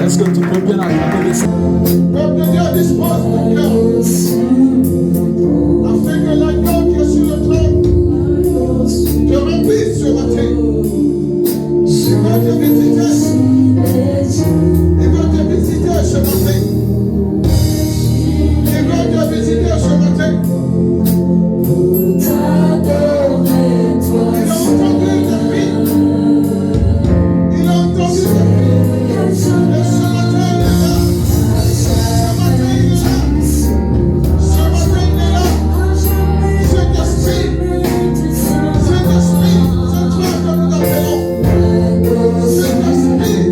Est-ce que tu peux bien acclamer le Seigneur? Peuple de Dieu, dispose ton cœur afin que l'agneau qui est sur le trône te remplisse ce matin. Il va te visiter. Il va te visiter ce matin. Il va te visiter ce matin. Il a entendu ta vie. Il a entendu ta vie. Et ce matin, il est là. Ce matin, il est là. Ce matin, il est là. Saint-Esprit, Saint-Esprit, c'est toi que nous appelons. Saint-Esprit.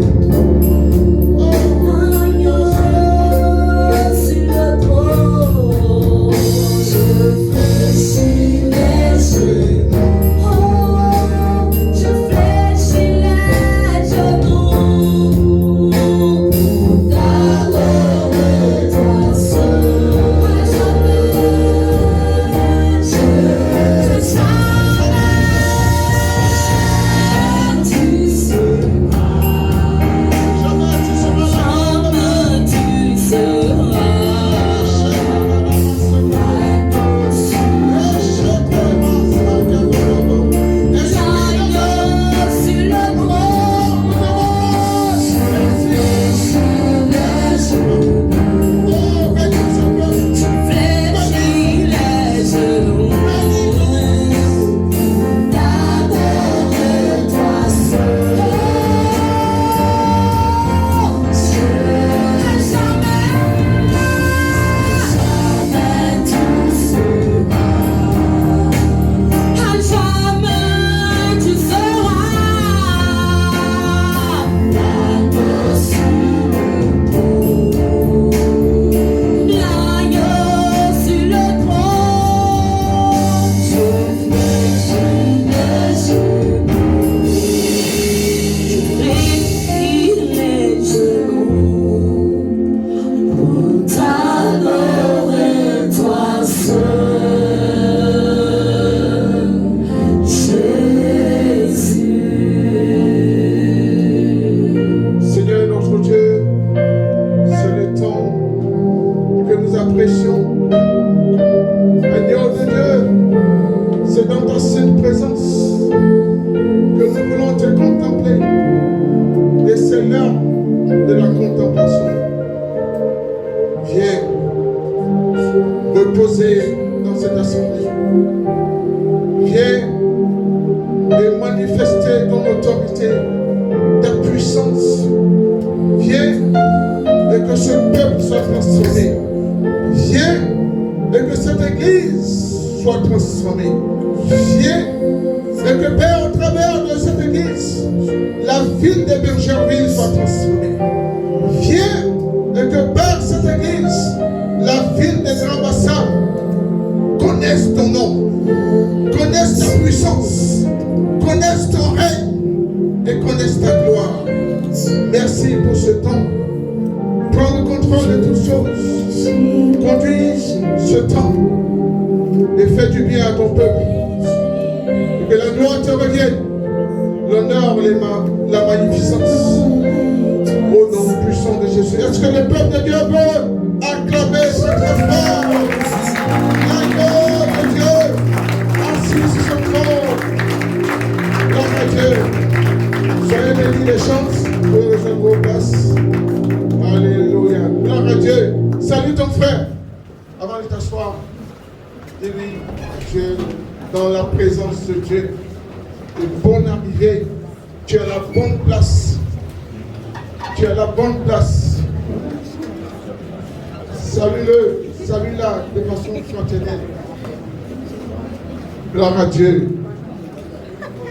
Gloire à Dieu.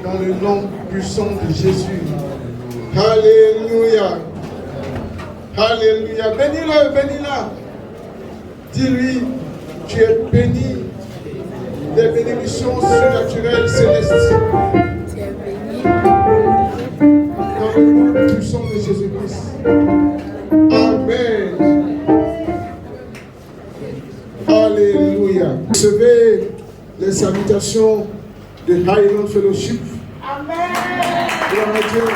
Dans le nom puissant de Jésus. Alléluia. Alléluia. Bénis-le, bénis-la. Dis-lui, tu es béni des bénédictions surnaturelles célestes. Tu es béni. Dans le nom puissant de Jésus-Christ. Amen. Alléluia. Recevez les salutations de Highland Fellowship. Amen. Gloire à Dieu.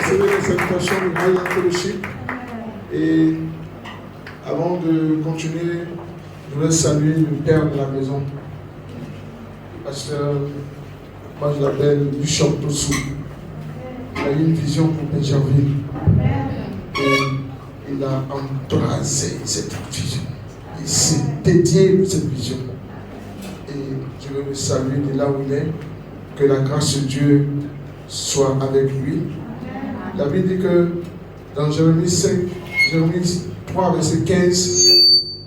recevez les salutations du Royal Fellowship. Et avant de continuer, je voudrais saluer le père de la maison, le pasteur, moi je l'appelle Bishop Tossou. Il a eu une vision pour Pécherville. Et il a embrasé cette vision. Il s'est dédié pour cette vision. Et je veux le saluer de là où il est. Que la grâce de Dieu soit avec lui. La Bible dit que dans Jérémie 3, verset 15,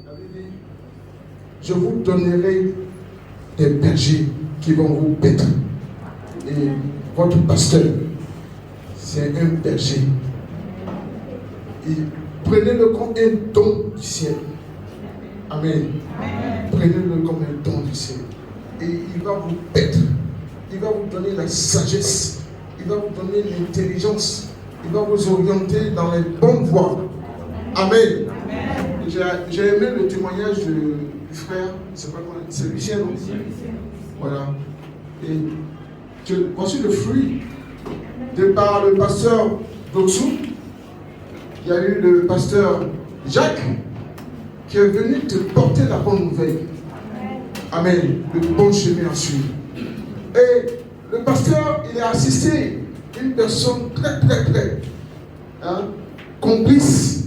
la Bible dit, je vous donnerai des bergers qui vont vous paître. Et votre pasteur, c'est un berger. Prenez-le comme un don du ciel. Amen. Prenez-le comme un don du ciel. Et il va vous paître. Il va vous donner la sagesse. Il va vous donner l'intelligence. Il va vous orienter dans les bonnes voies. Amen. J'ai aimé le témoignage du frère. C'est Lucien, non? Voilà. Et voici le fruit. De par le pasteur Dotsou, il y a eu le pasteur Jacques qui est venu te porter la bonne nouvelle. Amen. Le bon chemin à suivre. Et le pasteur, il a assisté une personne très complice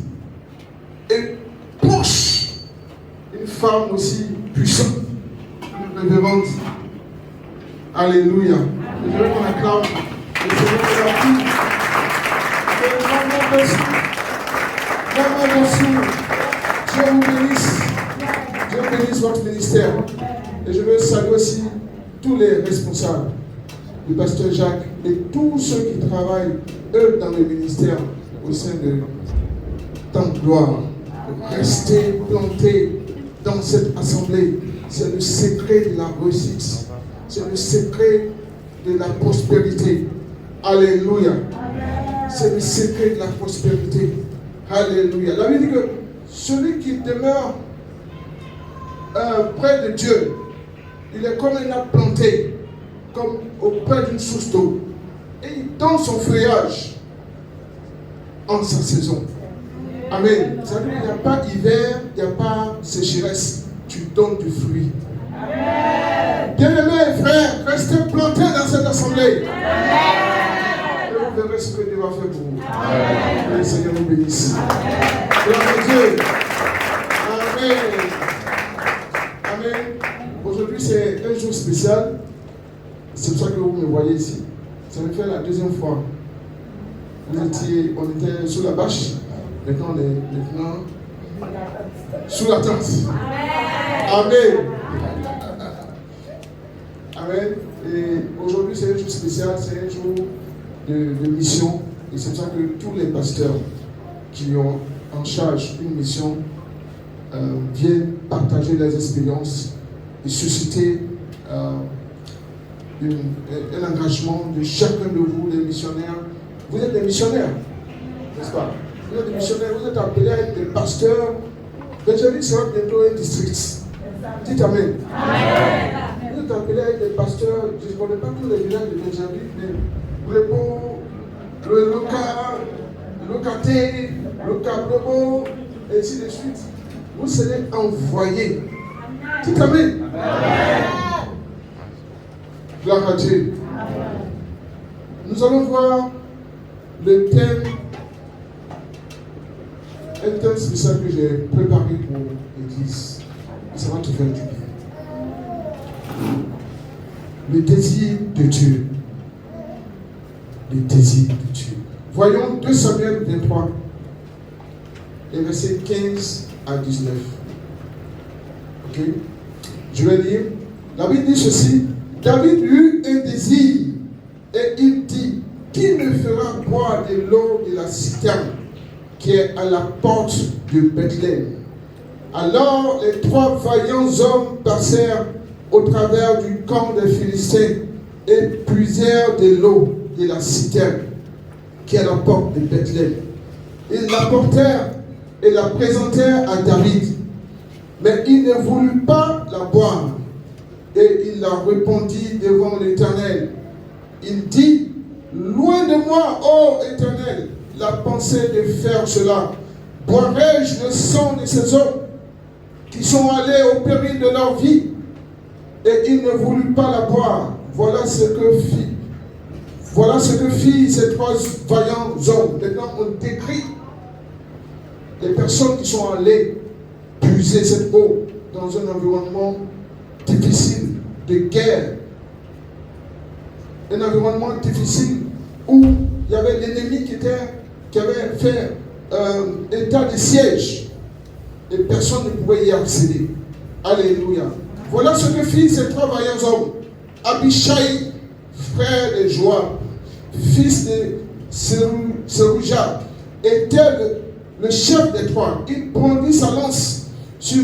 et proche. Une femme aussi puissante, une révérende. Alléluia. Je veux qu'on acclame le Seigneur de la vie. Dieu vous bénisse. Dieu bénisse votre ministère. Et je veux saluer aussi tous les responsables, le pasteur Jacques et tous ceux qui travaillent, eux, dans le ministère, au sein de Temps de Gloire. Rester plantés dans cette assemblée, c'est le secret de la réussite. C'est le secret de la prospérité. Alléluia. C'est le secret de la prospérité. Alléluia. La Bible dit que celui qui demeure près de Dieu, il est comme un arbre planté, comme auprès d'une source d'eau. Et il donne son feuillage en sa saison. Amen. Ça veut dire qu'il n'y a pas hiver, il n'y a pas sécheresse. Tu donnes du fruit. Bien-aimés frères, restez plantés dans cette assemblée. Et vous verrez ce que Dieu va faire pour vous. Que le Seigneur vous bénisse. Gloire à Dieu. Amen. Amen. Aujourd'hui, c'est un jour spécial. C'est pour ça que vous me voyez ici. Ça me fait la deuxième fois. On était sous la bâche. Maintenant, on est sous la tente. Amen. Amen. Et aujourd'hui, c'est un jour spécial. C'est un jour de mission. Et c'est pour ça que tous les pasteurs qui ont en charge une mission viennent partager leurs expériences et susciter un engagement de chacun de vous, les missionnaires. Vous êtes des missionnaires, n'est-ce pas? Vous êtes des missionnaires, vous êtes appelés à être des pasteurs. Benjamin sera bientôt un district. Dites Amen. Amen. Vous êtes appelés à être des pasteurs. Je ne connais pas tous les villages de Benjamin, mais Brébeau, le Locaté, le Cabrebeau, et ainsi de suite. Vous serez envoyés. Dites Amen. Amen. Gloire à Dieu. Nous allons voir le thème, un thème spécial que j'ai préparé pour l'Église. Et ça va te faire du bien. Le désir de Dieu. Le désir de Dieu. Voyons 2 Samuel 23, les versets 15 à 19. Ok? Je vais lire. La Bible dit ceci. David eut un désir et il dit, qui me fera boire de l'eau de la citerne qui est à la porte de Bethléem? Alors les 3 vaillants hommes passèrent au travers du camp des Philistins et puisèrent de l'eau de la citerne qui est à la porte de Bethléem. Ils l'apportèrent et la présentèrent à David, mais il ne voulut pas la boire. Et il la répandit devant l'Éternel. Il dit, loin de Donne-moi, ô Éternel, la pensée de faire cela. Boirai-je le sang de ces hommes qui sont allés au péril de leur vie et ils ne voulurent pas la boire. Voilà ce que fit ces trois vaillants hommes. Maintenant, on décrit les personnes qui sont allées puiser cette eau dans un environnement difficile, de guerre. Un environnement difficile où il y avait l'ennemi qui avait fait état de siège et personne ne pouvait y accéder. Alléluia. Voilà ce que fit ces trois vaillants hommes. Abishai, frère de Joab, fils de Seruja, était le chef des trois. Il brandit sa lance sur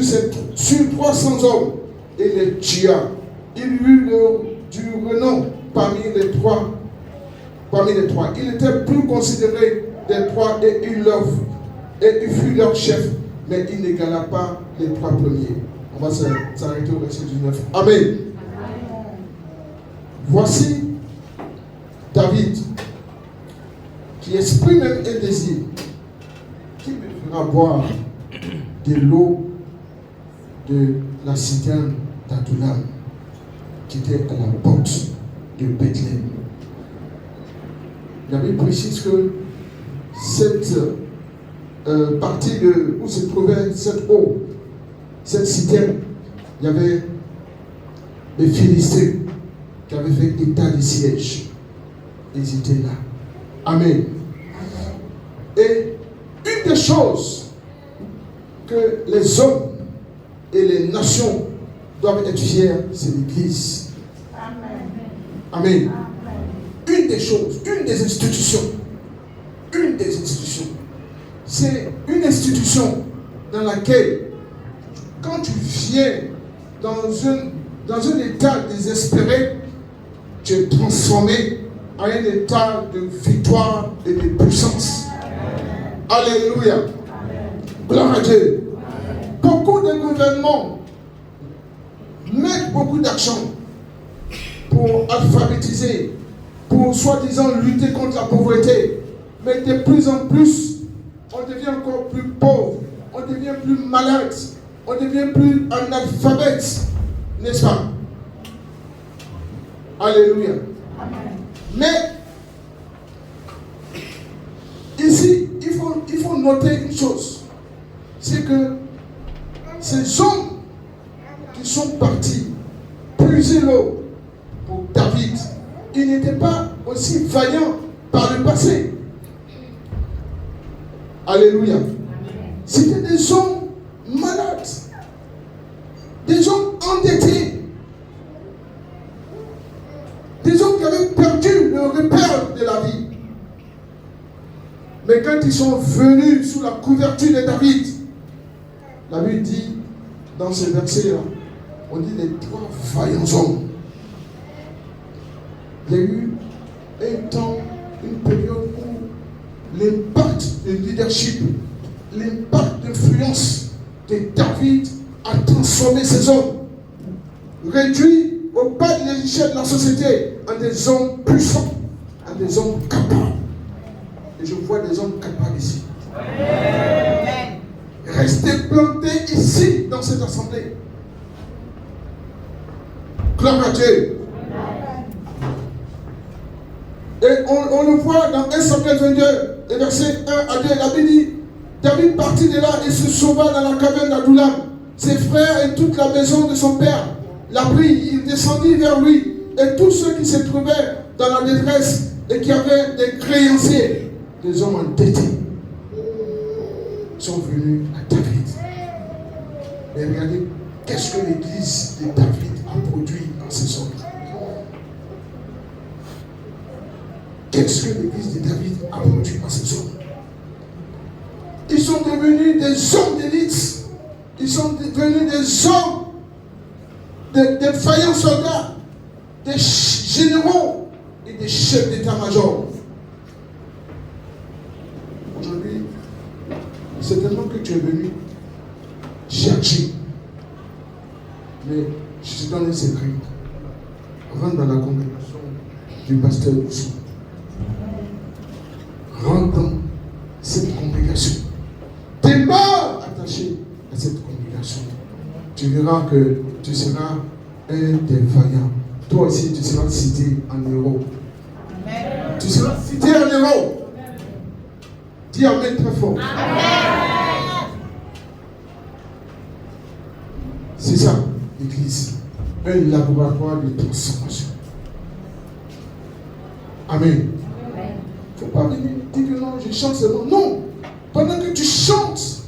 300 hommes et les tua. Il eut du renom parmi les trois. Il était plus considéré des trois et il fut leur chef, mais il n'égala pas les trois premiers. On va s'arrêter au verset 19. Amen. Voici David qui exprime un désir. Qui me fera boire de l'eau de la citerne d'Adullam qui était à la porte de Bethléem. La Bible précise que cette partie où se trouvait cette eau, cette citerne, il y avait les Philistins qui avaient fait état de siège. Ils étaient là. Amen. Et une des choses que les hommes et les nations doivent être fiers, c'est l'Église. Amen. Une des choses, une des institutions, c'est une institution dans laquelle, quand tu viens dans un état désespéré, tu es transformé en un état de victoire et de puissance. Alléluia. Gloire à Dieu. Beaucoup de gouvernements mettent beaucoup d'argent pour alphabétiser, pour soi-disant lutter contre la pauvreté. Mais de plus en plus, on devient encore plus pauvre, on devient plus malade, on devient plus analphabète, n'est-ce pas? Alléluia. Mais ici, il faut noter une chose, c'est que ces hommes qui sont partis puiser l'eau pour David, ils n'étaient pas aussi vaillants par le passé. Alléluia. C'était des hommes malades, des hommes endettés, des hommes qui avaient perdu le repère de la vie. Mais quand ils sont venus sous la couverture de David, la Bible dit, dans ce verset-là, on dit les trois vaillants hommes. Il y a eu un temps, une période où l'impact de leadership, l'impact d'influence de David a transformé ces hommes, réduit au bas de l'échelle de la société en des hommes puissants, en des hommes capables. Et je vois des hommes capables ici. Amen. Restez plantés ici, dans cette assemblée. Gloire à Dieu. Et on le voit dans 1 Samuel 22, et verset 1 à 2, la Bible dit, David partit de là et se sauva dans la caverne d'Adullam. Ses frères et toute la maison de son père l'a pris, il descendit vers lui, et tous ceux qui se trouvaient dans la détresse et qui avaient des créanciers, des hommes endettés, sont venus à David. Et regardez, qu'est-ce que l'église de David a produit en ces hommes? Qu'est-ce que l'église de David a produit en ces hommes? Ils sont devenus des hommes d'élite. Ils sont devenus des hommes, des vaillants soldats, des généraux et des chefs d'état-major. Aujourd'hui, certainement que tu es venu chercher. Mais je te donne un secret. Rentre dans la congrégation du pasteur Doucet. dans cette congrégation. Demeure attaché à cette congrégation. Tu verras que tu seras un des vaillants. Toi aussi, tu seras cité en héros. Amen. Tu seras cité en héros. Dis Amen très fort. Amen. C'est ça, l'Église. Un laboratoire de transformation. Amen. Il ne faut pas venir dire que non, je chante seulement. Non. Pendant que tu chantes,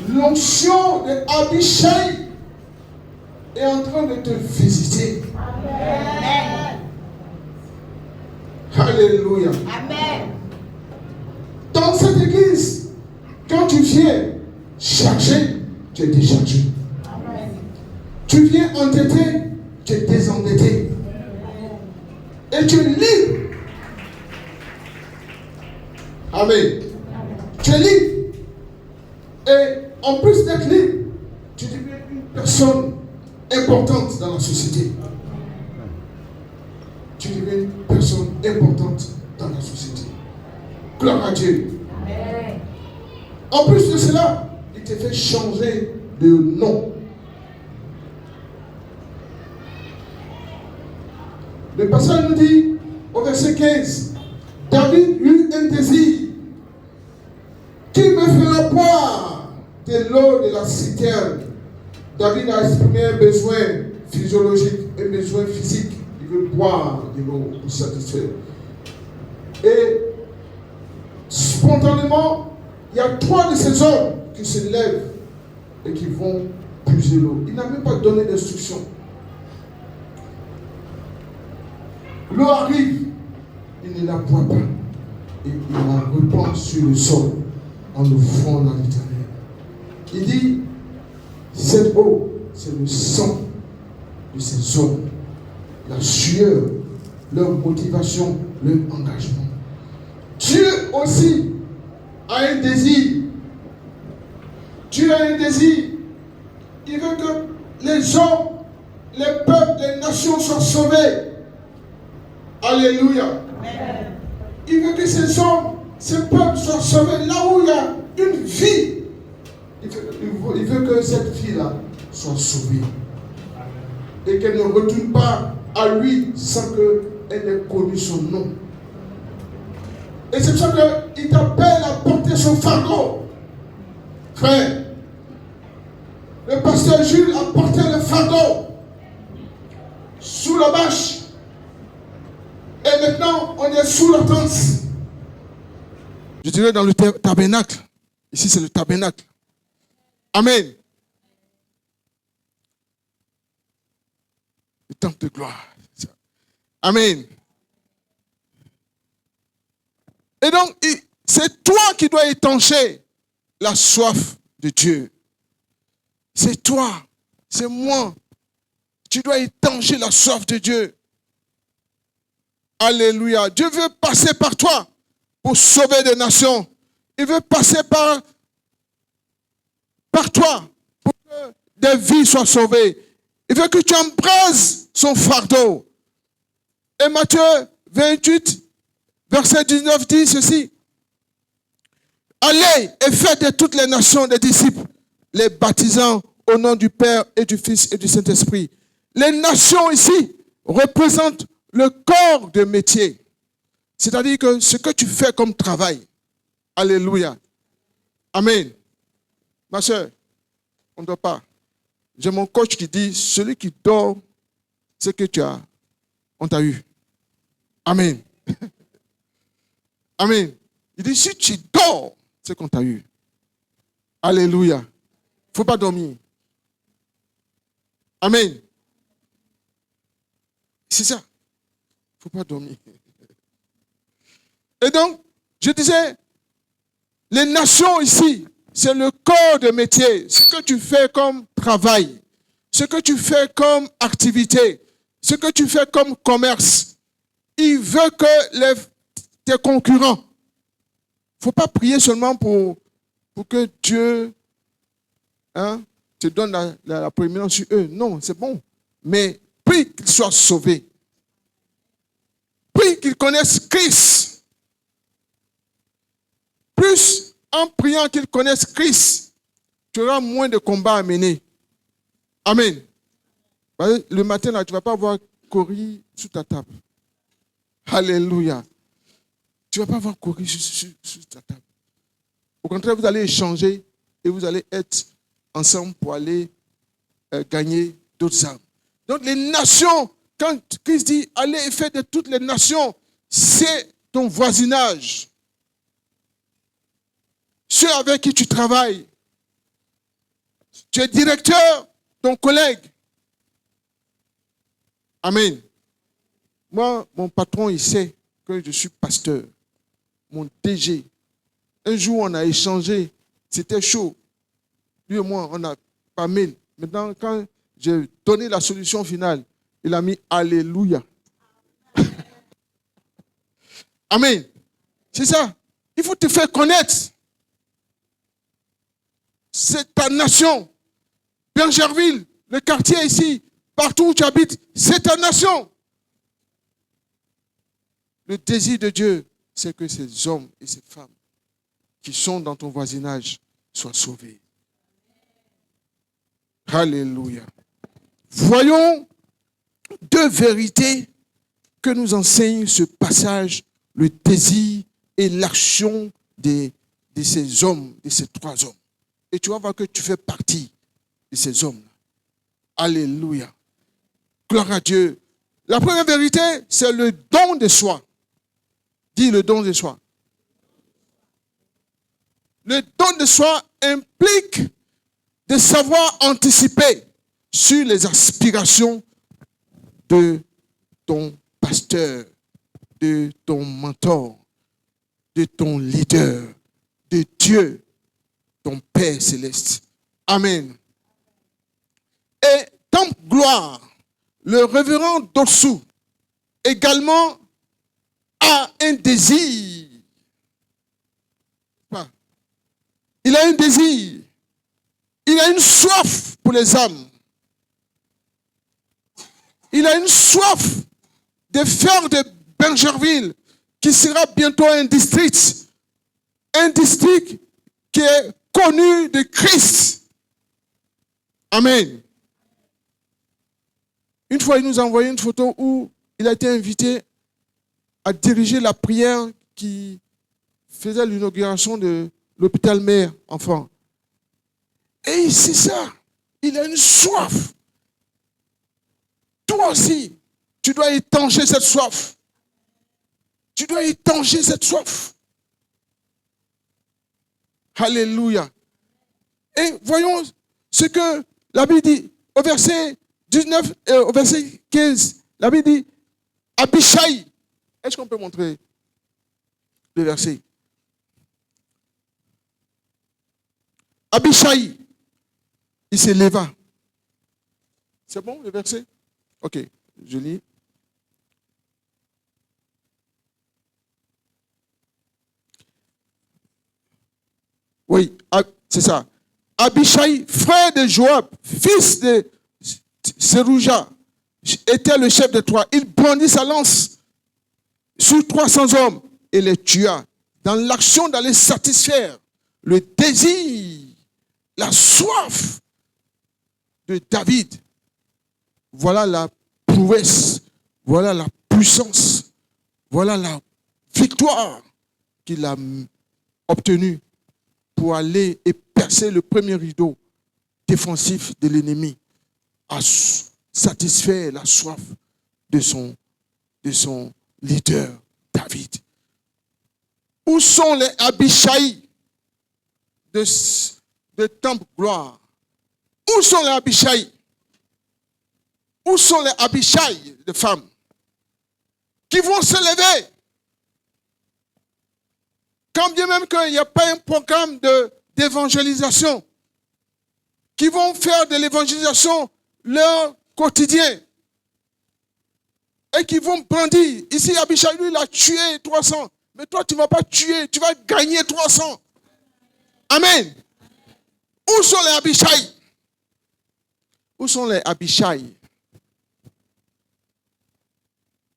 l'onction de Abishai est en train de te visiter. Amen. Alléluia. Amen. Dans cette église, quand tu viens chargé, tu es déchargé. Amen. Tu viens endetté, tu es désendetté. Et tu es libre. Amen. Tu es libre. Et en plus d'être libre, tu deviens une personne importante dans la société. Tu deviens une personne importante dans la société. Gloire à Dieu. Amen. En plus de cela, il te fait changer de nom. Le passage nous dit, au verset 15, David eut un désir. Qui me fera boire de l'eau de la citerne? David a exprimé un besoin physiologique, un besoin physique. Il veut boire de l'eau pour satisfaire. Et spontanément, il y a 3 de ces hommes qui se lèvent et qui vont puiser l'eau. Il n'a même pas donné d'instruction. L'eau arrive, il ne la boit pas. Et il la répand sur le sol en l'offrant à l'Éternel. Il dit, cette eau, c'est le sang de ces hommes, la sueur, leur motivation, leur engagement. Dieu aussi a un désir. Dieu a un désir. Il veut que les hommes, les peuples, les nations soient sauvés. Alléluia. Amen. Il veut que ces hommes, ces peuples soient sauvés là où il y a une vie. Il veut que cette vie-là soit sauvée. Et qu'elle ne retourne pas à lui sans qu'elle ait connu son nom. Et c'est pour ça qu'il t'appelle à porter son fardeau. Frère, le pasteur Jules a porté le fardeau sous la bâche. Et maintenant, on est sous la tente. Je dirais dans le tabernacle. Ici, c'est le tabernacle. Amen. Le temple de gloire. Amen. Et donc, c'est toi qui dois étancher la soif de Dieu. C'est toi, c'est moi. Tu dois étancher la soif de Dieu. Alléluia. Dieu veut passer par toi pour sauver des nations. Il veut passer par toi pour que des vies soient sauvées. Il veut que tu embrases son fardeau. Et Matthieu 28, verset 19 dit ceci. Allez et faites de toutes les nations des disciples, les baptisant au nom du Père et du Fils et du Saint-Esprit. Les nations ici représentent le corps de métier. C'est-à-dire que ce que tu fais comme travail. Alléluia. Amen. Ma soeur, on ne dort pas. J'ai mon coach qui dit, celui qui dort, c'est que tu as, on t'a eu. Amen. Amen. Il dit, si tu dors, c'est qu'on t'a eu. Alléluia. Il ne faut pas dormir. Amen. C'est ça. Il ne faut pas dormir. Et donc, je disais, les nations ici, c'est le corps de métier. Ce que tu fais comme travail, ce que tu fais comme activité, ce que tu fais comme commerce. Il veut que tes concurrents, il ne faut pas prier seulement pour que Dieu te donne la prééminence sur eux. Non, c'est bon. Mais prie qu'ils soient sauvés. Prie qu'ils connaissent Christ. plus en priant qu'ils connaissent Christ, tu auras moins de combats à mener. Amen. Le matin, là, tu ne vas pas voir courir sous ta table. Alléluia. Tu ne vas pas voir courir sous ta table. Au contraire, vous allez échanger et vous allez être ensemble pour aller gagner d'autres âmes. Donc les nations, quand Christ dit allez et faites de toutes les nations, c'est ton voisinage. Ceux avec qui tu travailles. Tu es directeur, ton collègue. Amen. Moi, mon patron, il sait que je suis pasteur. Mon DG. Un jour, on a échangé. C'était chaud. Lui et moi, on n'a pas mail. Maintenant, quand j'ai donné la solution finale, il a mis Alléluia. Amen. C'est ça. Il faut te faire connaître. C'est ta nation. Bergerville, le quartier ici, partout où tu habites, c'est ta nation. Le désir de Dieu, c'est que ces hommes et ces femmes qui sont dans ton voisinage soient sauvés. Alléluia. Voyons deux vérités que nous enseigne ce passage, le désir et l'action de ces hommes, de ces trois hommes. Et tu vas voir que tu fais partie de ces hommes. Alléluia. Gloire à Dieu. La première vérité, c'est le don de soi. Dis le don de soi. Le don de soi implique de savoir anticiper sur les aspirations de ton pasteur, de ton mentor, de ton leader, de Dieu, ton Père céleste. Amen. Et dans gloire, le révérend Dossou également a un désir. Il a un désir. Il a une soif pour les âmes. Il a une soif de faire de Bergerville, qui sera bientôt un district qui est connu de Christ. Amen. Une fois, il nous a envoyé une photo où il a été invité à diriger la prière qui faisait l'inauguration de l'hôpital mère enfant. Et c'est ça. Il a une soif. Toi aussi, tu dois étancher cette soif. Tu dois étancher cette soif. Alléluia. Et voyons ce que la Bible dit au verset 19, au verset 15. La Bible dit Abishai. Est-ce qu'on peut montrer le verset? Abishai, il se leva. C'est bon le verset? Ok, je lis. Oui, c'est ça. Abishai, frère de Joab, fils de Serouja, était le chef de Troie. Il brandit sa lance sur 300 hommes et les tua dans l'action d'aller satisfaire le désir, la soif de David. Voilà la prouesse, voilà la puissance, voilà la victoire qu'il a obtenue pour aller et percer le premier rideau défensif de l'ennemi, à satisfaire la soif de son leader, David. Où sont les Abishai de Temple Gloire? Où sont les Abishai? Où sont les Abishai de femmes qui vont se lever? Quand bien même qu'il n'y a pas un programme d'évangélisation, qui vont faire de l'évangélisation leur quotidien et qui vont brandir. Ici, Abishai, lui, il a tué 300. Mais toi, tu ne vas pas tuer, tu vas gagner 300. Amen. Où sont les Abishai? Où sont les Abishai?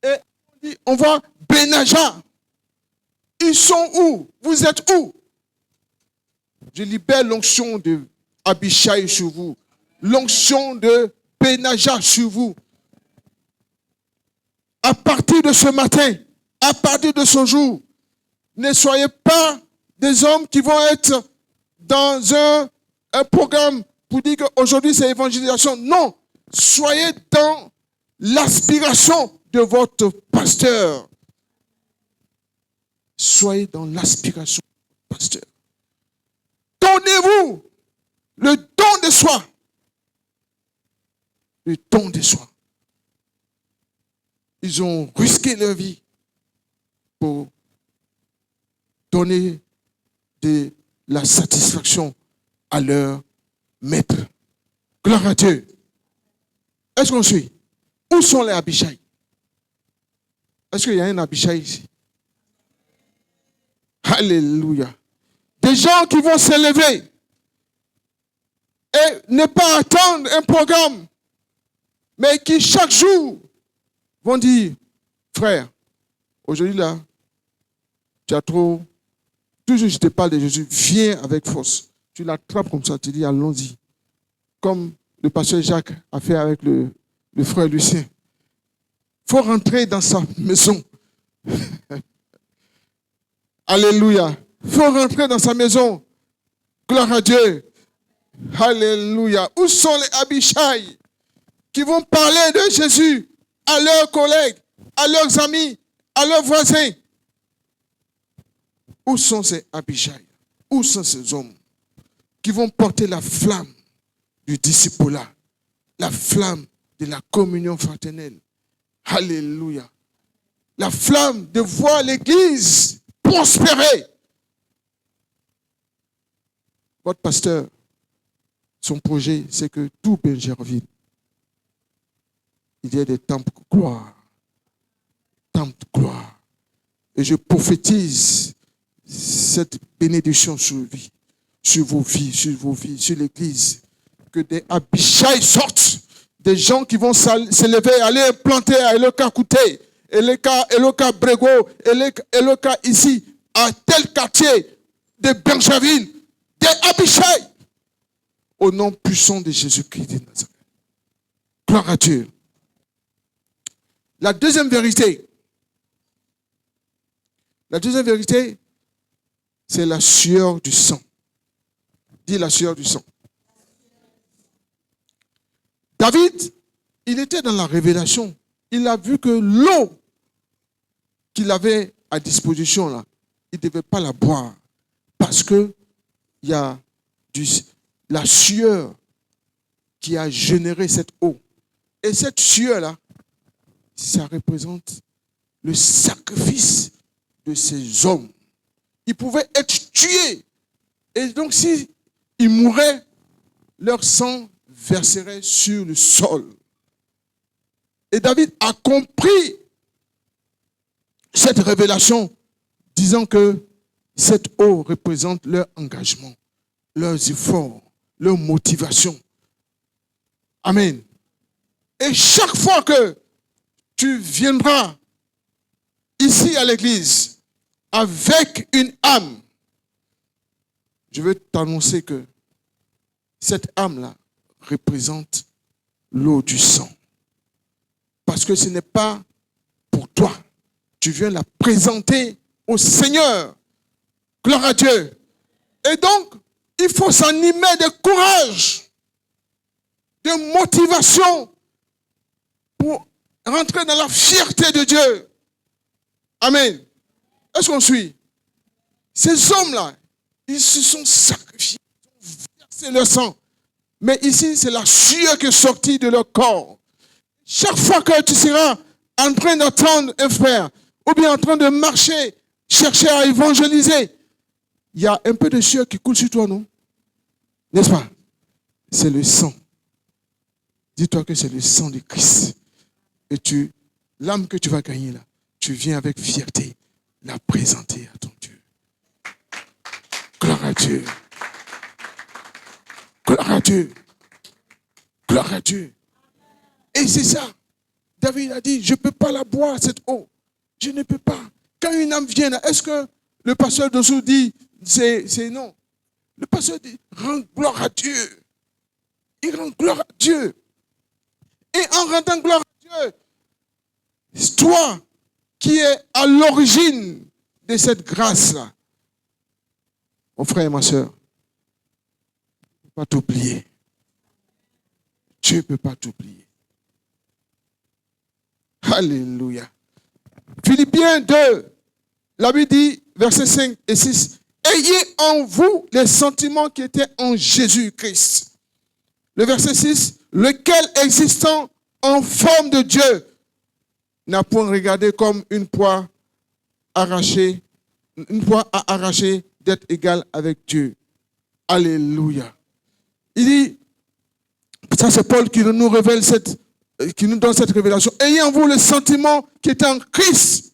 Et on voit Benaja. Ils sont où? Vous êtes où? Je libère l'onction de Abishai sur vous. L'onction de Benaja sur vous. À partir de ce matin, à partir de ce jour, ne soyez pas des hommes qui vont être dans un programme pour dire qu'aujourd'hui c'est évangélisation. Non, soyez dans l'aspiration de votre pasteur. Soyez dans l'aspiration de votre pasteur. Donnez-vous le don de soi. Le don de soi. Ils ont risqué leur vie pour donner de la satisfaction à leur maître. Gloire à Dieu. Est-ce qu'on suit? Où sont les Abishai? Est-ce qu'il y a un Abishai ici? Alléluia. Des gens qui vont s'élever et ne pas attendre un programme, mais qui chaque jour vont dire, frère, aujourd'hui là, tu as trop, toujours je te parle de Jésus, viens avec force. Tu l'attrapes comme ça, tu dis, allons-y. Comme le pasteur Jacques a fait avec le frère Lucien. Il faut rentrer dans sa maison. Alléluia. Il faut rentrer dans sa maison. Gloire à Dieu. Alléluia. Où sont les Abishai qui vont parler de Jésus à leurs collègues, à leurs amis, à leurs voisins? Où sont ces Abishai? Où sont ces hommes qui vont porter la flamme du discipulat, la flamme de la communion fraternelle? Alléluia. La flamme de voir l'Église prospérer. Votre pasteur, son projet, c'est que tout Benjerville, il y ait des temples de gloire. Temples de gloire. Et je prophétise cette bénédiction sur vos vies, sur l'Église. Que des Abishai sortent, des gens qui vont s'élever, aller implanter à Eloka-Kouté, Eloka-Brego, Eloka ici, à tel quartier de Benjerville, des Abishai, au nom puissant de Jésus-Christ de Nazareth. Gloire à Dieu. La deuxième vérité, c'est la sueur du sang. Dis la sueur du sang. David, il était dans la révélation. Il a vu que l'eau qu'il avait à disposition, là, il ne devait pas la boire. Parce que il y a la sueur qui a généré cette eau. Et cette sueur-là, ça représente le sacrifice de ces hommes. Ils pouvaient être tués. Et donc, s'ils mouraient, leur sang verserait sur le sol. Et David a compris cette révélation, disant que cette eau représente leur engagement, leurs efforts, leur motivation. Amen. Et chaque fois que tu viendras ici à l'église avec une âme, je veux t'annoncer que cette âme-là représente l'eau du sang. Parce que ce n'est pas pour toi. Tu viens la présenter au Seigneur. Gloire à Dieu. Et donc, il faut s'animer de courage, de motivation pour rentrer dans la fierté de Dieu. Amen. Est-ce qu'on suit? Ces hommes-là, ils se sont sacrifiés, ils ont versé leur sang. Mais ici, c'est la sueur qui est sortie de leur corps. Chaque fois que tu seras en train d'attendre un frère, ou bien en train de marcher, chercher à évangéliser, il y a un peu de sueur qui coule sur toi, non? N'est-ce pas? C'est le sang. Dis-toi que c'est le sang de Christ. Et l'âme que tu vas gagner là, tu viens avec fierté la présenter à ton Dieu. Gloire à Dieu. Gloire à Dieu. Gloire à Dieu. Et c'est ça. David a dit, je ne peux pas la boire, cette eau. Je ne peux pas. Quand une âme vient, est-ce que le pasteur Dossou dit, c'est non? Le pasteur dit, rends gloire à Dieu. Il rend gloire à Dieu. Et en rendant gloire à Dieu, c'est toi qui es à l'origine de cette grâce-là. Mon frère et ma soeur, il ne peut pas t'oublier. Dieu ne peut pas t'oublier. Alléluia. Philippiens 2, la Bible dit, versets 5 et 6, ayez en vous les sentiments qui étaient en Jésus-Christ. Le verset 6, lequel existant en forme de Dieu n'a point regardé comme une proie à arracher d'être égal avec Dieu. Alléluia. Il dit, ça c'est Paul qui nous révèle qui nous donne cette révélation. Ayez en vous le sentiment qui est en Christ,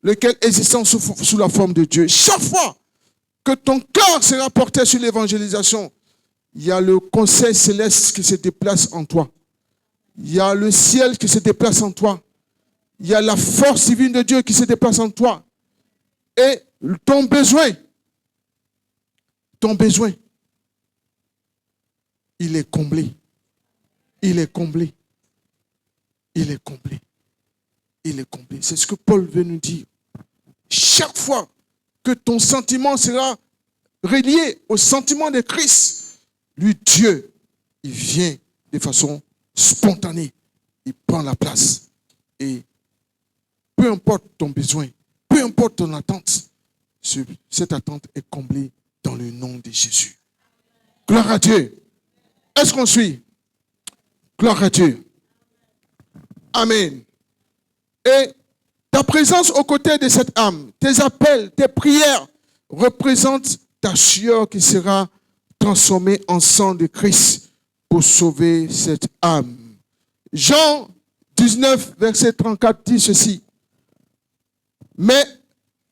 lequel existant sous la forme de Dieu. Chaque fois que ton cœur sera porté sur l'évangélisation, il y a le conseil céleste qui se déplace en toi. Il y a le ciel qui se déplace en toi. Il y a la force divine de Dieu qui se déplace en toi. Et ton besoin, il est comblé. Il est comblé. Il est comblé. Il est comblé. C'est ce que Paul veut nous dire. Chaque fois que ton sentiment sera relié au sentiment de Christ, lui, Dieu, il vient de façon spontanée. Il prend la place. Et peu importe ton besoin, peu importe ton attente, cette attente est comblée dans le nom de Jésus. Gloire à Dieu. Est-ce qu'on suit? Gloire à Dieu. Amen. Et ta présence aux côtés de cette âme, tes appels, tes prières représentent ta sueur qui sera transformée en sang de Christ pour sauver cette âme. Jean 19, verset 34 dit ceci. Mais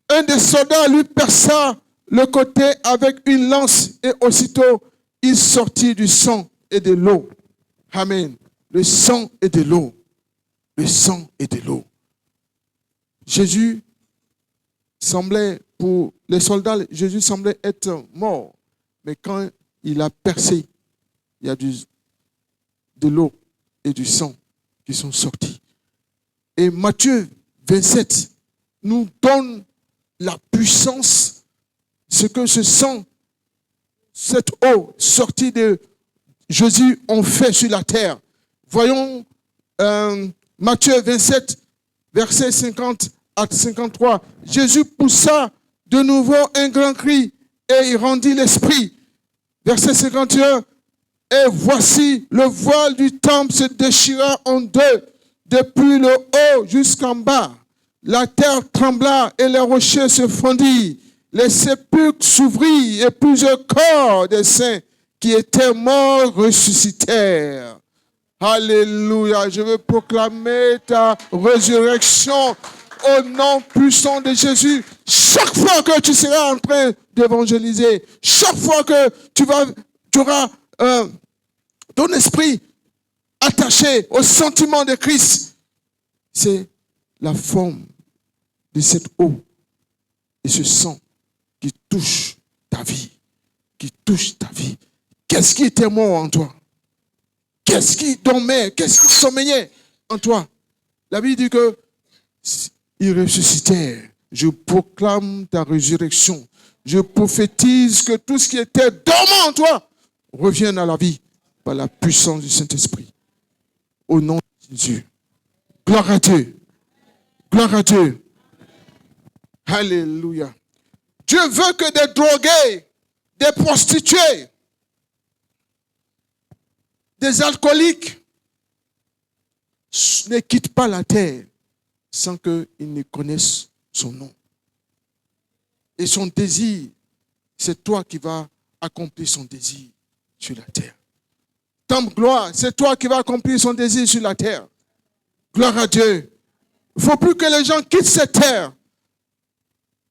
un des soldats lui perça le côté avec une lance et aussitôt il sortit du sang et de l'eau. Amen. Le sang et de l'eau. Le sang et de l'eau. Jésus semblait, pour les soldats, Jésus semblait être mort. Mais quand il a percé, il y a de l'eau et du sang qui sont sortis. Et Matthieu 27 nous donne la puissance, ce que ce sang, cette eau sortie de Jésus ont fait sur la terre. Voyons Matthieu 27, versets 50 à 53. Jésus poussa de nouveau un grand cri et il rendit l'esprit. Verset 51. Et voici, le voile du temple se déchira en deux, depuis le haut jusqu'en bas. La terre trembla et les rochers se fondirent. Les sépulcres s'ouvrirent et plusieurs corps des saints qui étaient morts ressuscitèrent. Alléluia. Je veux proclamer ta résurrection au nom puissant de Jésus. Chaque fois que tu seras en train d'évangéliser, chaque fois que tu auras ton esprit attaché au sentiment de Christ, c'est la forme de cette eau et ce sang qui touche ta vie. Qui touche ta vie. Qu'est-ce qui était mort en toi? Qu'est-ce qui dormait? Qu'est-ce qui sommeillait en toi? La Bible dit que ils ressuscitèrent. Je proclame ta résurrection. Je prophétise que tout ce qui était dormant en toi revienne à la vie par la puissance du Saint-Esprit. Au nom de Jésus. Gloire à Dieu. Gloire à Dieu. Alléluia. Dieu veut que des drogués, des prostituées, des alcooliques ne quittent pas la terre sans qu'ils ne connaissent son nom. Et son désir, c'est toi qui vas accomplir son désir sur la terre. Tante gloire, c'est toi qui vas accomplir son désir sur la terre. Gloire à Dieu. Il ne faut plus que les gens quittent cette terre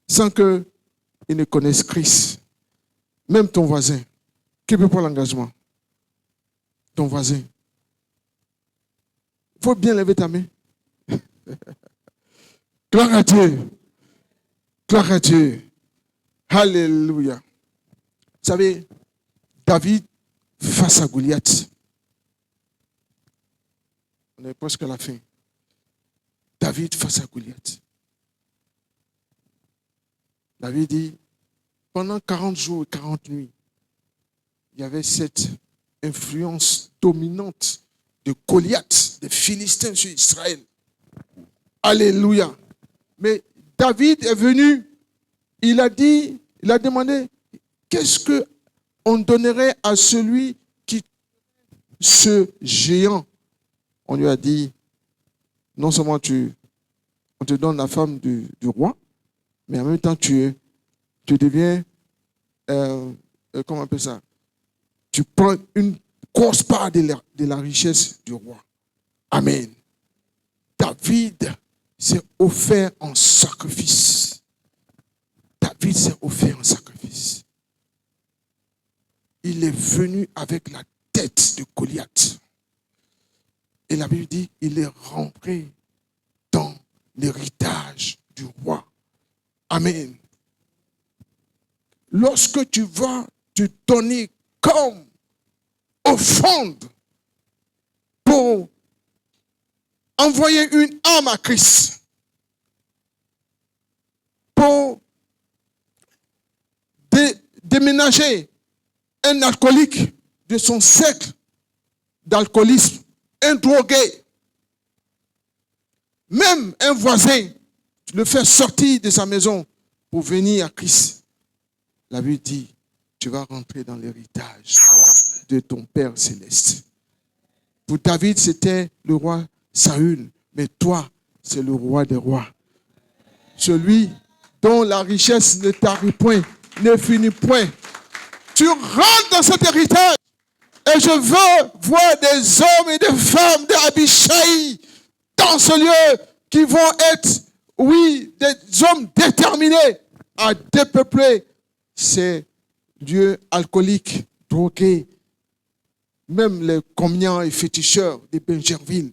sans qu'ils ne connaissent Christ. Même ton voisin, qui peut prendre l'engagement? Ton voisin. Il faut bien lever ta main. Gloire à Dieu. Gloire à Dieu. Alléluia. savez, David face à Goliath. On est presque à la fin. David face à Goliath. David dit, pendant 40 jours et 40 nuits, il y avait cette influence dominante de Goliath, des Philistins sur Israël. Alléluia. Mais David est venu, il a demandé, qu'est-ce qu'on donnerait à celui qui ce géant? On lui a dit, non seulement on te donne la femme du roi, mais en même temps tu deviens, comment on appelle ça? Tu prends une grosse part de la richesse du roi. Amen. David s'est offert en sacrifice. David s'est offert en sacrifice. Il est venu avec la tête de Goliath. Et la Bible dit, il est rentré dans l'héritage du roi. Amen. Lorsque tu vas te donner comme offrande pour envoyer une âme à Christ, pour déménager un alcoolique de son cercle d'alcoolisme, un drogué, même un voisin, tu le fais sortir de sa maison pour venir à Christ. La Bible dit, tu vas rentrer dans l'héritage de ton Père céleste. Pour David, c'était le roi Saül, mais toi, c'est le roi des rois. Celui dont la richesse ne tarit point, ne finit point. Tu rentres dans cet héritage. Et je veux voir des hommes et des femmes d'Abishai dans ce lieu qui vont être, oui, des hommes déterminés à dépeupler ces lieux alcooliques, drogués, même les communiants et féticheurs de Benjerville.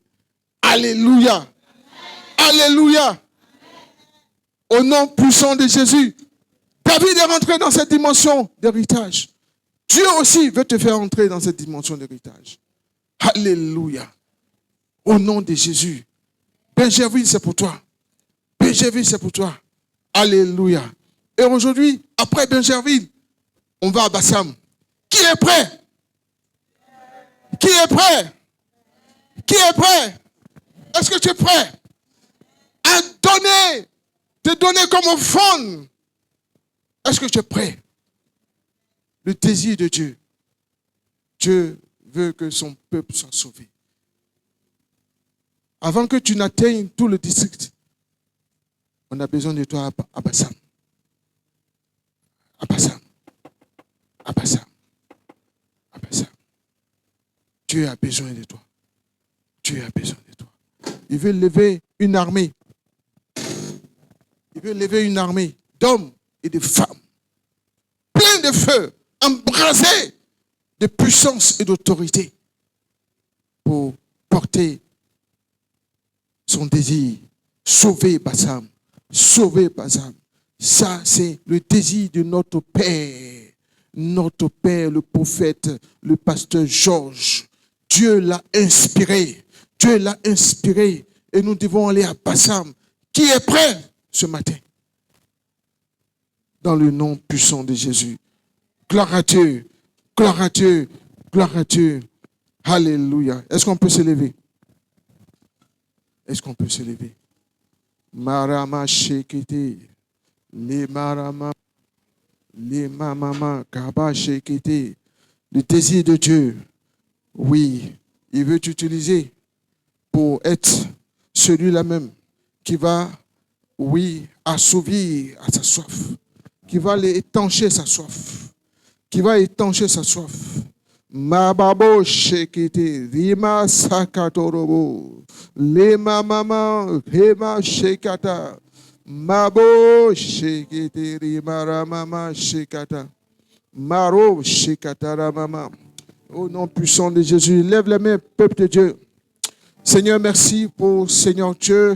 Alléluia. Alléluia. Au nom puissant de Jésus, David est rentré dans cette dimension d'héritage. Dieu aussi veut te faire entrer dans cette dimension d'héritage. Alléluia. Au nom de Jésus. Benjerville, c'est pour toi. Benjerville, c'est pour toi. Alléluia. Et aujourd'hui, après Benjerville, on va à Bassam. Qui est prêt? Qui est prêt? Qui est prêt? Est-ce que tu es prêt à donner, te donner comme offrande? Est-ce que tu es prêt? Le désir de Dieu. Dieu veut que son peuple soit sauvé. Avant que tu n'atteignes tout le district, on a besoin de toi à Bassam. À Bassam. À Bassam. À Bassam. Dieu a besoin de toi. Dieu a besoin de toi. Il veut lever une armée. Il veut lever une armée d'hommes et de femmes. Plein de feu, embrasés de puissance et d'autorité pour porter son désir. Sauver Bassam. Sauver Bassam. Ça, c'est le désir de notre Père. Notre Père, le prophète, le pasteur Georges. Dieu l'a inspiré. Dieu l'a inspiré. Et nous devons aller à Bassam. Qui est prêt ce matin? Dans le nom puissant de Jésus. Gloire à Dieu. Gloire à Dieu. Gloire à Dieu. Alléluia. Est-ce qu'on peut se lever? Est-ce qu'on peut se lever? Marama shekete. Les marama. Les mamama. Kaba shekete. Le désir de Dieu. Oui. Il veut t'utiliser pour être celui-là même qui va, oui, assouvir à sa soif. Qui va étancher sa soif. Qui va étancher sa soif. Mababo shekete, rima sakatorobo, lema mama, rema shekata, mabo shekete, rima ramama shekata, maro shekata ramama. Au nom puissant de Jésus, lève les mains, peuple de Dieu. Seigneur, merci pour, Seigneur Dieu,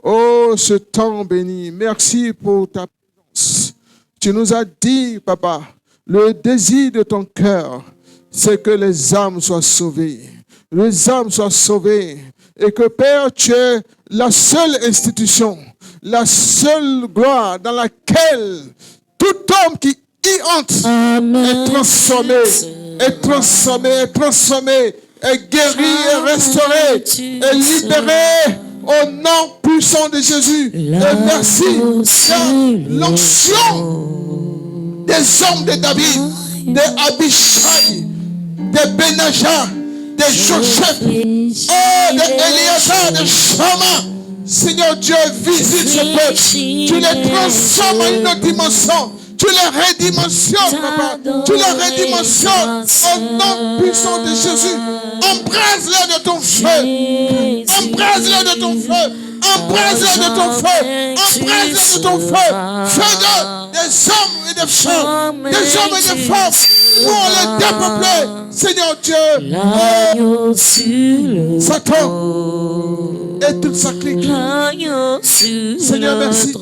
oh, ce temps béni. Merci pour ta présence. Tu nous as dit, Papa, Le désir de ton cœur, c'est que les âmes soient sauvées. Les âmes soient sauvées. Et que, Père, tu es la seule institution, la seule gloire dans laquelle tout homme qui y entre est transformé, est transformé, est transformé, est guéri, est restauré, est libéré au nom puissant de Jésus. Et merci de l'onction des hommes de David, des Abishai, des Benaja, des Joseph, des Eliazar, des Shama. Seigneur Dieu, visite ce peuple. Tu les transformes en une autre dimension. Tu les redimensionnes, papa. Tu les redimensionnes au nom puissant de Jésus. Embrase-les de ton feu. Embrase-les de ton feu. Embrase-les de ton feu. Embrase-les de ton feu. Fais-le des hommes et des femmes. Des hommes et des femmes. Pour les dépeupler. Seigneur Dieu. Satan et toute sa clique. Seigneur, merci.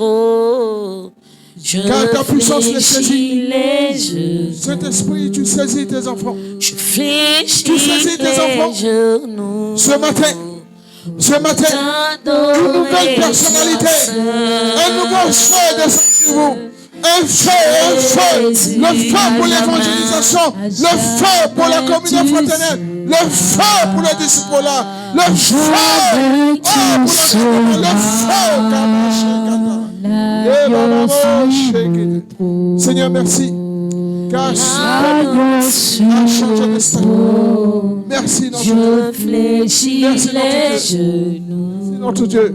Car ta puissance les saisit. Saint-Esprit, tu saisis tes enfants. Tu saisis tes enfants. Ce matin, une nouvelle personnalité, un nouveau feu descend sur vous. Un feu. Le feu pour l'évangélisation, le feu pour la communion fraternelle, le feu pour le disciple-là, le feu pour le feu. Seigneur, merci. Car ce peuple a changé de statut. Merci notre Dieu. Merci notre Dieu.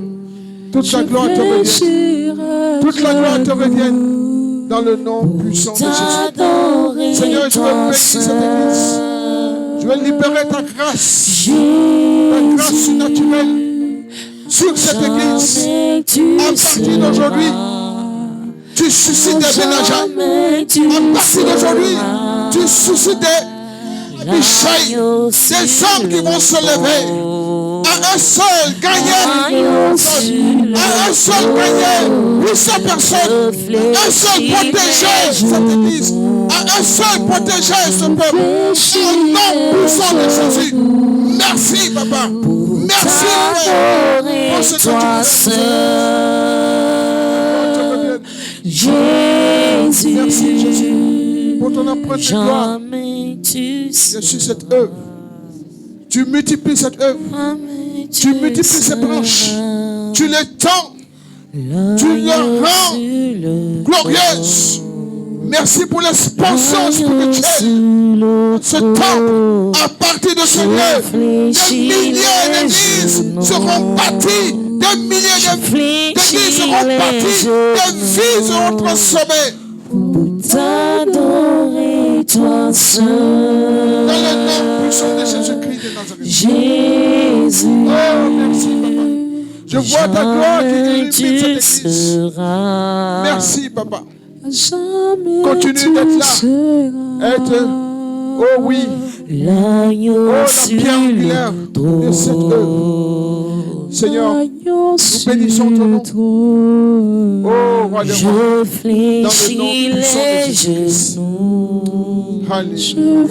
Toute la gloire te revienne. Toute la gloire te revienne. Dans le nom puissant de Jésus. Seigneur, je veux bénir cette église. Je veux libérer ta grâce surnaturelle sur cette église. À partir d'aujourd'hui, tu suscites des ménages. À partir d'aujourd'hui, tu suscites des Abishai, des hommes qui vont se lever. À un seul gagner, à un seul gagner 800 personnes, un seul protéger cette église, à un seul protéger ce peuple, au nom puissant de Jésus. Merci, papa. Merci, Père, pour ce que tu fais. Merci, Jésus, pour ton empreinte de gloire. Jésus, cette œuvre. Tu multiplies cette œuvre. Tu multiplies ces branches. Tu les tends. Tu les rends glorieuses. Merci pour l'expansion spirituelle de ce temple. À partir de ce lieu, des milliers d'églises seront bâties. Des milliers d'églises seront bâties. Des vies seront transformées. T'adorer toi seul. Dans le nom puissant de Jésus-Christ de Nazareth. Jésus. Oh, merci, papa. Je vois ta gloire qui illumine cette église. Merci, papa. Continue d'être là. Être, oh oui, oh la pierre angulaire de cette œuvre. Seigneur, nous bénissons ton nom. Oh, roi des rois, dans le nom puissant de Jésus-Christ. Alléluia.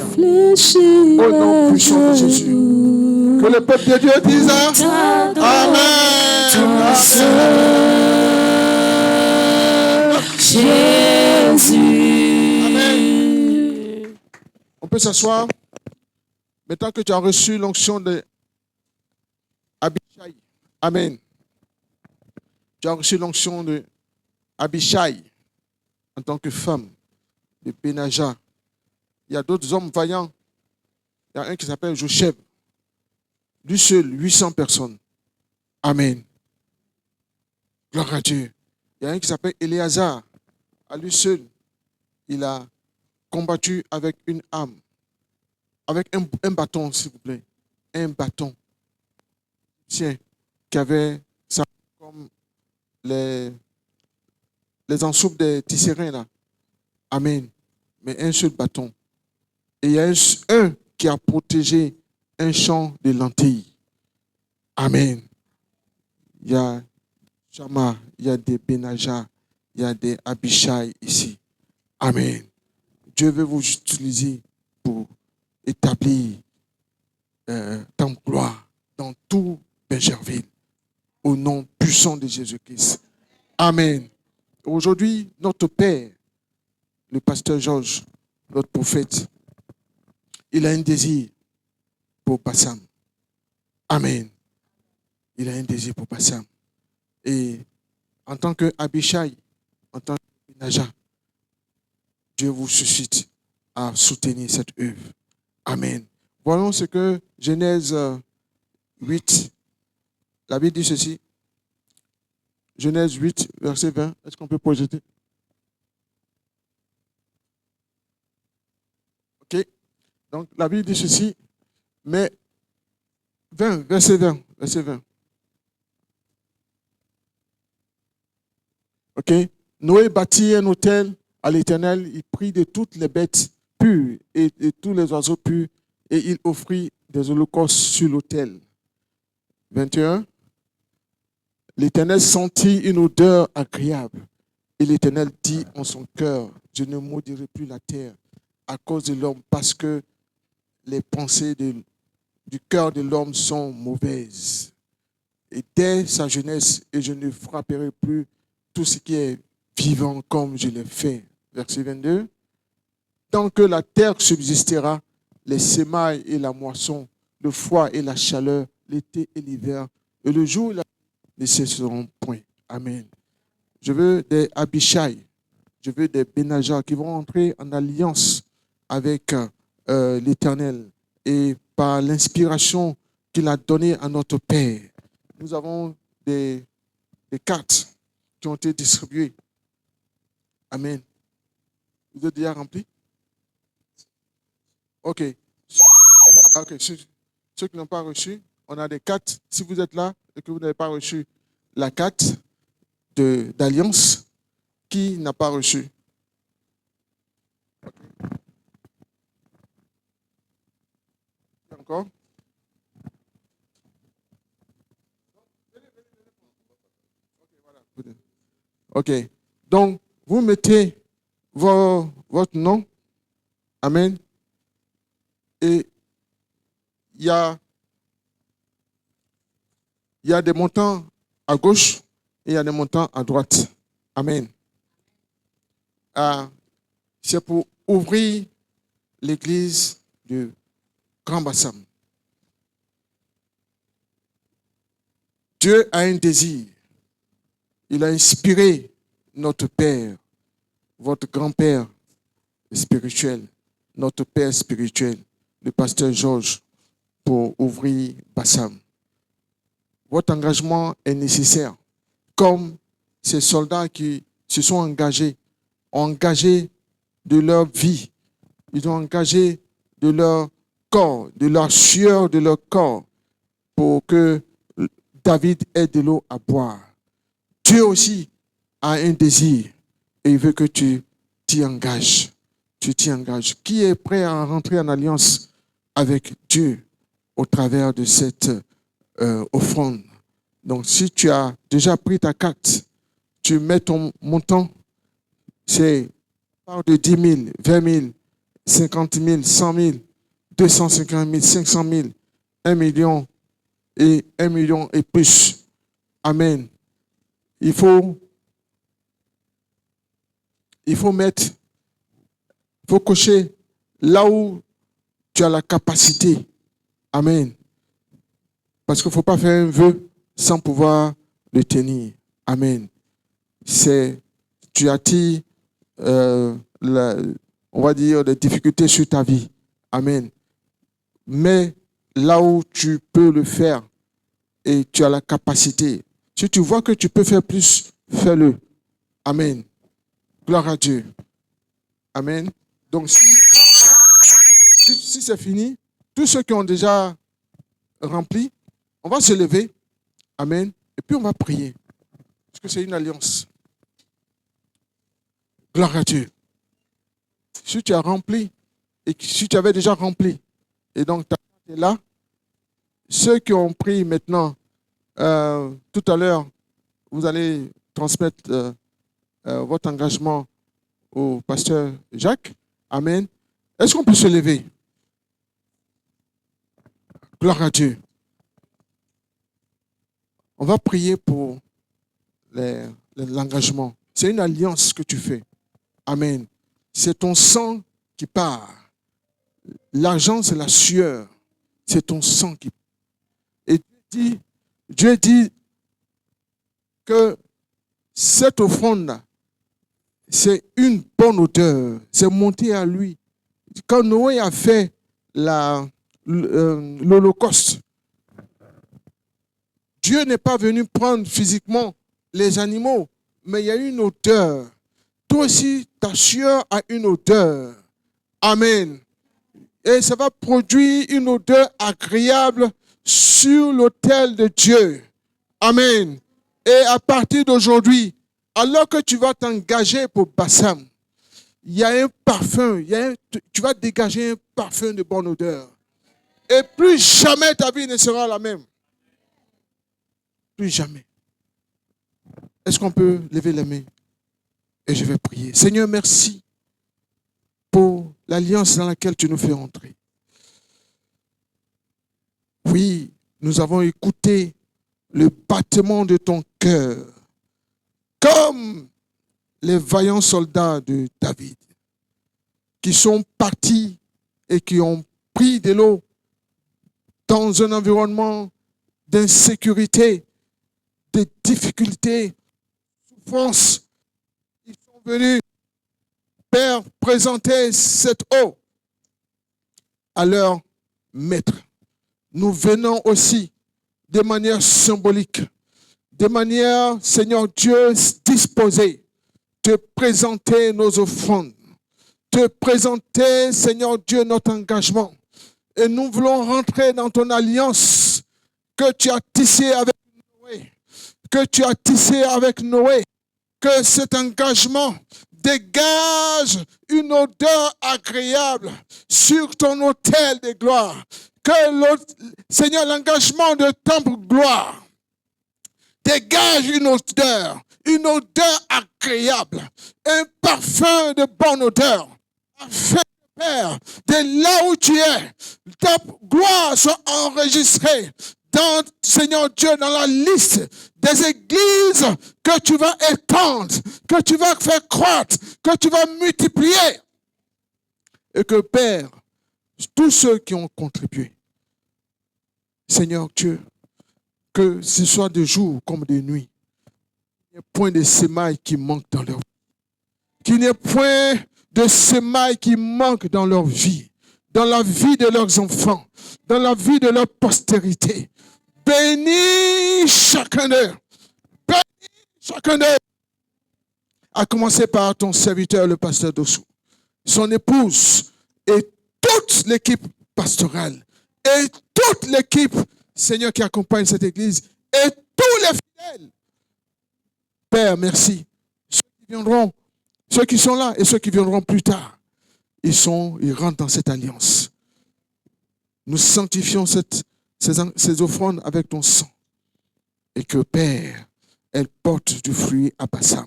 Au nom puissant de Jésus. Que le peuple de Dieu dise Amen. Jésus. Amen. On peut s'asseoir. Maintenant que tu as reçu l'onction de Abishai. Amen. Tu as reçu l'onction de Abishai en tant que femme de Benaja. Il y a d'autres hommes vaillants. Il y a un qui s'appelle Joseph. Lui seul, 800 personnes. Amen. Gloire à Dieu. Il y a un qui s'appelle Eliazar. À lui seul, il a combattu avec une âme. Avec un bâton, s'il vous plaît. Un bâton. Tiens, qui avait ça comme les ensoupes des tisserands là. Amen. Mais un seul bâton. Et il y a un qui a protégé un champ de lentilles. Amen. Il y a Shama, il y a des Benaja, il y a des Abishai ici. Amen. Dieu veut vous utiliser pour établir ta gloire dans tout Bergerville, au nom puissant de Jésus-Christ. Amen. Aujourd'hui, notre Père, le pasteur Georges, notre prophète, il a un désir pour Bassam. Amen. Il a un désir pour Bassam. Et en tant qu'Abishai, en tant que Naja, Dieu vous suscite à soutenir cette œuvre. Amen. Voyons ce que Genèse 8, la Bible dit ceci. Genèse 8, verset 20. Est-ce qu'on peut projeter? Ok. Donc, la Bible dit ceci. Mais 20, verset 20. Verset 20. Ok. Noé bâtit un autel à l'Éternel. Il prit de toutes les bêtes pures et tous les oiseaux purs et il offrit des holocaustes sur l'autel. 21. L'Éternel sentit une odeur agréable. Et l'Éternel dit en son cœur, je ne maudirai plus la terre à cause de l'homme, parce que les pensées du cœur de l'homme sont mauvaises. Et dès sa jeunesse, et je ne frapperai plus tout ce qui est vivant comme je l'ai fait. Verset 22. Tant que la terre subsistera, les semailles et la moisson, le froid et la chaleur, l'été et l'hiver, et le jour et la ne cesseront point. Amen. Je veux des Abishai, je veux des Benaja qui vont entrer en alliance avec l'Éternel. Et par l'inspiration qu'il a donnée à notre Père, nous avons des cartes qui ont été distribuées. Amen. Vous êtes déjà remplis? Ok. Ok. Ceux qui n'ont pas reçu, on a des cartes. Si vous êtes là et que vous n'avez pas reçu la carte d'alliance, qui n'a pas reçu? Encore? Ok. Donc, vous mettez votre nom. Amen. Et il y a des montants à gauche et il y a des montants à droite. Amen. C'est pour ouvrir l'église du Grand Bassam. Dieu a un désir. Il a inspiré notre Père, votre grand-père spirituel, notre Père spirituel, le pasteur Georges, pour ouvrir Bassam. Votre engagement est nécessaire. Comme ces soldats qui se sont engagés, ont engagé de leur vie, ils ont engagé de leur corps, de leur sueur, de leur corps, pour que David ait de l'eau à boire. Dieu aussi a un désir et il veut que tu t'y engages. Tu t'y engages. Qui est prêt à rentrer en alliance avec Dieu au travers de cette offrande? Donc, si tu as déjà pris ta carte, tu mets ton montant, c'est de 10 000, 20 000, 50 000, 100 000, 250 000, 500 000, 1 million et 1 million et plus. Amen. Il faut cocher là où tu as la capacité. Amen. Parce qu'il ne faut pas faire un vœu sans pouvoir le tenir. Amen. Tu attires, on va dire, des difficultés sur ta vie. Amen. Mais là où tu peux le faire et tu as la capacité, si tu vois que tu peux faire plus, fais-le. Amen. Gloire à Dieu. Amen. Donc, si c'est fini, tous ceux qui ont déjà rempli, on va se lever. Amen. Et puis on va prier. Parce que c'est une alliance. Gloire à Dieu. Si tu as rempli, et si tu avais déjà rempli, et donc tu es là, ceux qui ont pris maintenant, tout à l'heure, vous allez transmettre votre engagement au pasteur Jacques. Amen. Est-ce qu'on peut se lever? Gloire à Dieu. On va prier pour l'engagement. C'est une alliance que tu fais. Amen. C'est ton sang qui part. L'argent, c'est la sueur. C'est ton sang qui part. Et Dieu dit que cette offrande-là, c'est une bonne odeur. C'est monté à lui. Quand Noé a fait l'Holocauste, Dieu n'est pas venu prendre physiquement les animaux, mais il y a une odeur. Toi aussi, ta sueur a une odeur. Amen. Et ça va produire une odeur agréable sur l'autel de Dieu. Amen. Et à partir d'aujourd'hui, alors que tu vas t'engager pour Bassam, il y a un parfum, tu vas dégager un parfum de bonne odeur. Et plus jamais ta vie ne sera la même. Plus jamais. Est-ce qu'on peut lever les mains? Et je vais prier. Seigneur, merci pour l'alliance dans laquelle tu nous fais entrer. Oui, nous avons écouté le battement de ton cœur, comme les vaillants soldats de David, qui sont partis et qui ont pris de l'eau dans un environnement d'insécurité, de difficultés, de souffrance. Ils sont venus, Père, présenter cette eau à leur maître. Nous venons aussi de manière symbolique, de manière, Seigneur Dieu, disposée, te présenter nos offrandes, te présenter, Seigneur Dieu, notre engagement. Et nous voulons rentrer dans ton alliance que tu as tissée avec Noé, que cet engagement dégage une odeur agréable sur ton autel de gloire. Que Seigneur, l'engagement de ton gloire dégage une odeur agréable, un parfum de bonne odeur, afin, Père, de là où tu es, ta gloire soit enregistrée dans, Seigneur Dieu, dans la liste des églises que tu vas étendre, que tu vas faire croître, que tu vas multiplier. Et que, Père, tous ceux qui ont contribué, Seigneur Dieu, que ce soit de jour comme de nuit, qu'il n'y ait point de sémailles qui manquent dans leur vie. Qu'il n'y ait point de sémailles qui manquent dans leur vie, dans la vie de leurs enfants, dans la vie de leur postérité. Bénis chacun d'eux. Bénis chacun d'eux. À commencer par ton serviteur, le pasteur Dossou, son épouse et toute l'équipe pastorale et toute l'équipe, Seigneur, qui accompagne cette église et tous les fidèles. Père, merci. Ceux qui viendront, ceux qui sont là et ceux qui viendront plus tard, ils rentrent dans cette alliance. Nous sanctifions ces offrandes avec ton sang. Et que, Père, elles portent du fruit à Bassam.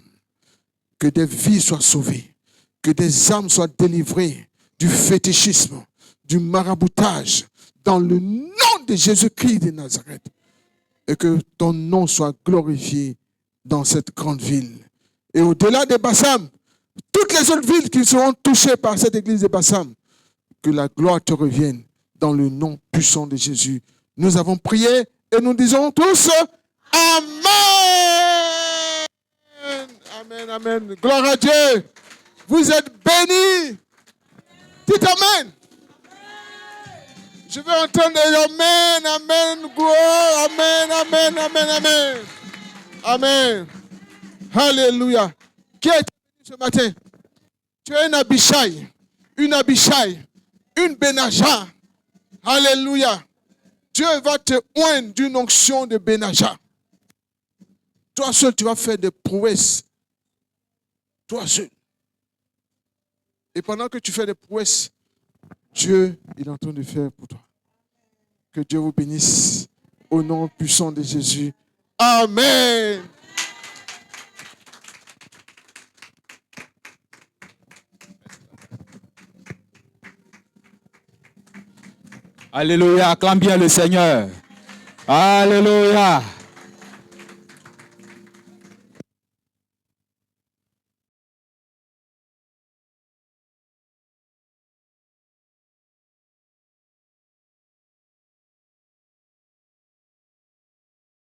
Que des vies soient sauvées. Que des âmes soient délivrées du fétichisme, du maraboutage, dans le nom de Jésus-Christ de Nazareth. Et que ton nom soit glorifié dans cette grande ville. Et au-delà de Bassam, toutes les autres villes qui seront touchées par cette église de Bassam, que la gloire te revienne dans le nom puissant de Jésus. Nous avons prié et nous disons tous Amen. Amen, amen. Gloire à Dieu. Vous êtes bénis. Dites Amen. Je veux entendre Amen, Amen, gloire, Amen, Amen, Amen, Amen. Amen. Alléluia. Qui est béni ce matin? Tu es une Abishai, une Benaja. Alléluia. Dieu va te oindre d'une onction de Benaja. Toi seul, tu vas faire des prouesses. Toi seul. Et pendant que tu fais des prouesses, Dieu, il est en train de faire pour toi. Que Dieu vous bénisse au nom puissant de Jésus. Amen. Alléluia, acclame bien le Seigneur. Alléluia.